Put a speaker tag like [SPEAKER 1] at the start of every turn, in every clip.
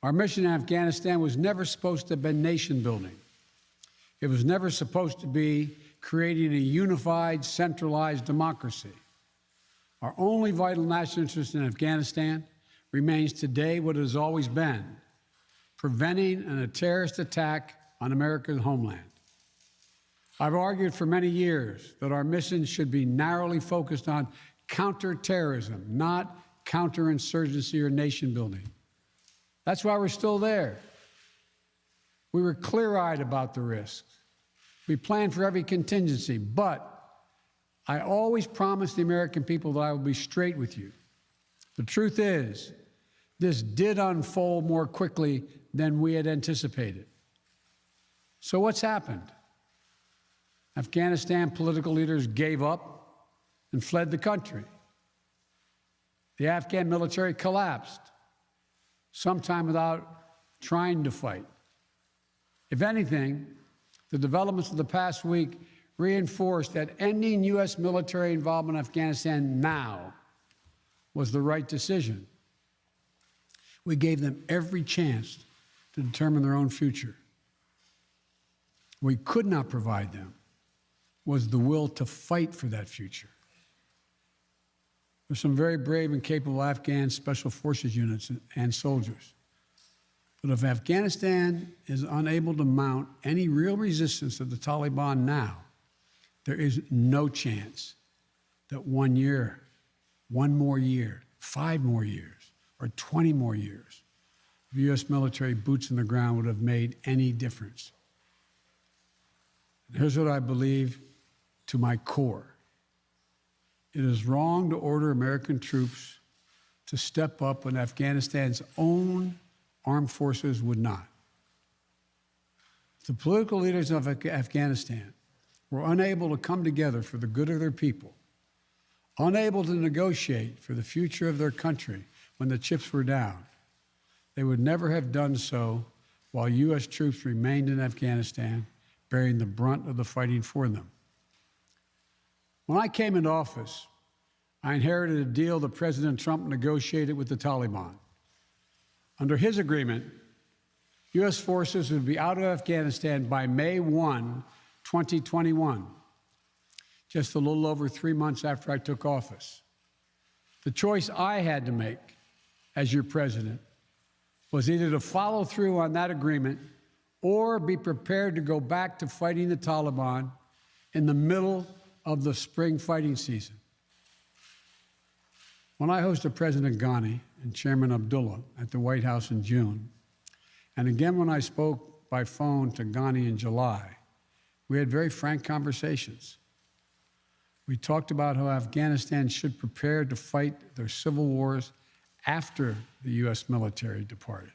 [SPEAKER 1] Our mission in Afghanistan was never supposed to have been nation building. It was never supposed to be creating a unified, centralized democracy. Our only vital national interest in Afghanistan remains today what it has always been: preventing a terrorist attack on America's homeland. I've argued for many years that our mission should be narrowly focused on counterterrorism, not counterinsurgency or nation building. That's why we're still there. We were clear-eyed about the risks. We planned for every contingency, but I always promised the American people that I would be straight with you. The truth is, this did unfold more quickly than we had anticipated. So what's happened? Afghanistan political leaders gave up and fled the country. The Afghan military collapsed, sometime without trying to fight. If anything, the developments of the past week reinforced that ending U.S. military involvement in Afghanistan now was the right decision. We gave them every chance to determine their own future. What we could not provide them was the will to fight for that future. There's some very brave and capable Afghan special forces units and soldiers. But if Afghanistan is unable to mount any real resistance to the Taliban now, there is no chance that 1 year, 1 more year, 5 more years, or 20 more years of U.S. military boots on the ground would have made any difference. And here's what I believe to my core. It is wrong to order American troops to step up when Afghanistan's own armed forces would not. The political leaders of Afghanistan were unable to come together for the good of their people, unable to negotiate for the future of their country when the chips were down. They would never have done so while U.S. troops remained in Afghanistan, bearing the brunt of the fighting for them. When I came into office, I inherited a deal that President Trump negotiated with the Taliban. Under his agreement, U.S. forces would be out of Afghanistan by May 1, 2021, just a little over 3 months after I took office. The choice I had to make as your president was either to follow through on that agreement or be prepared to go back to fighting the Taliban in the middle of the spring fighting season. When I hosted President Ghani and Chairman Abdullah at the White House in June, and again when I spoke by phone to Ghani in July, we had very frank conversations. We talked about how Afghanistan should prepare to fight their civil wars after the U.S. military departed.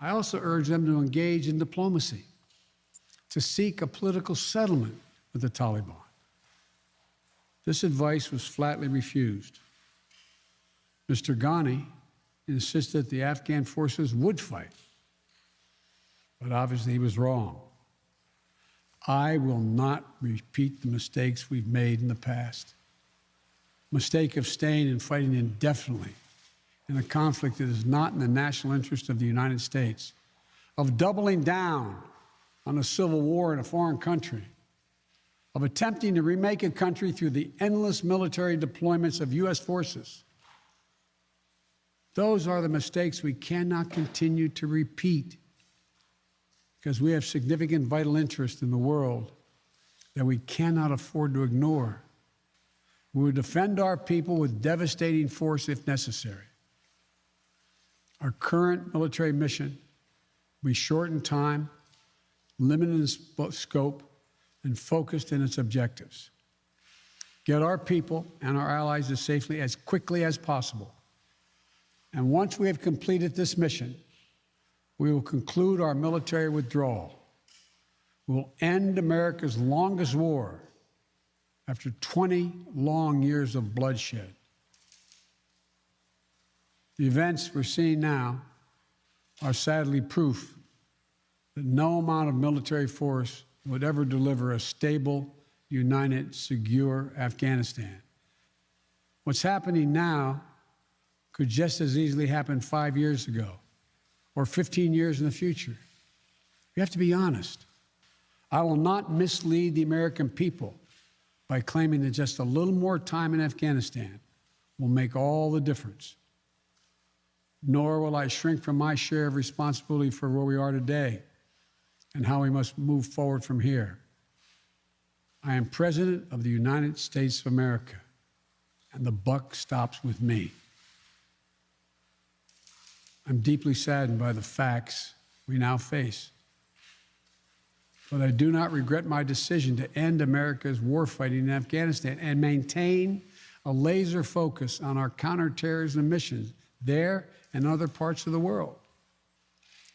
[SPEAKER 1] I also urged them to engage in diplomacy, to seek a political settlement with the Taliban. This advice was flatly refused. Mr. Ghani insisted the Afghan forces would fight, but obviously he was wrong. I will not repeat the mistakes we've made in the past. Mistake of staying and fighting indefinitely in a conflict that is not in the national interest of the United States, of doubling down on a civil war in a foreign country, of attempting to remake a country through the endless military deployments of U.S. forces. Those are the mistakes we cannot continue to repeat because we have significant vital interest in the world that we cannot afford to ignore. We will defend our people with devastating force if necessary. Our current military mission will be short in time, limited in scope, and focused in its objectives. Get our people and our allies as safely as quickly as possible. And once we have completed this mission, we will conclude our military withdrawal. We will end America's longest war after 20 long years of bloodshed. The events we're seeing now are sadly proof that no amount of military force would ever deliver a stable, united, secure Afghanistan. What's happening now could just as easily happen 5 years ago, or 15 years in the future. You have to be honest. I will not mislead the American people by claiming that just a little more time in Afghanistan will make all the difference. Nor will I shrink from my share of responsibility for where we are today and how we must move forward from here. I am President of the United States of America, and the buck stops with me. I'm deeply saddened by the facts we now face. But I do not regret my decision to end America's warfighting in Afghanistan and maintain a laser focus on our counterterrorism missions there and other parts of the world.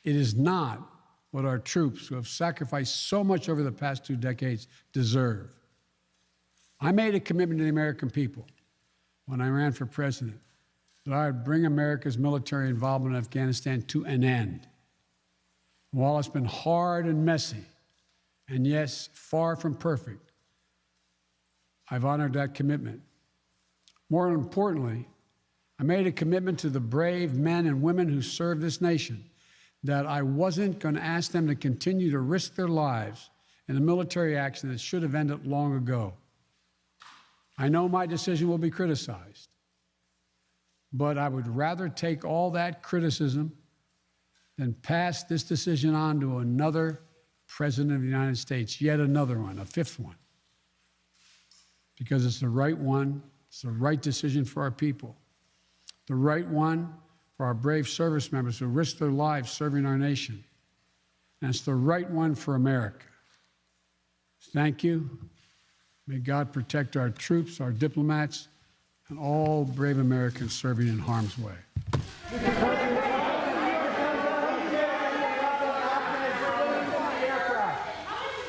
[SPEAKER 1] It is not what our troops, who have sacrificed so much over the past 2 decades, deserve. I made a commitment to the American people when I ran for president that I would bring America's military involvement in Afghanistan to an end. While it's been hard and messy, and yes, far from perfect, I've honored that commitment. More importantly, I made a commitment to the brave men and women who serve this nation that I wasn't going to ask them to continue to risk their lives in a military action that should have ended long ago. I know my decision will be criticized, but I would rather take all that criticism than pass this decision on to another President of the United States, yet another one, a 5th one, because it's the right one, it's the right decision for our people, the right one for our brave service members who risk their lives serving our nation, and it's the right one for America. Thank you. May God protect our troops, our diplomats, and all brave Americans serving in harm's way.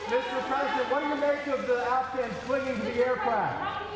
[SPEAKER 2] Mr. President, what do you make of the Afghans clinging to the aircraft?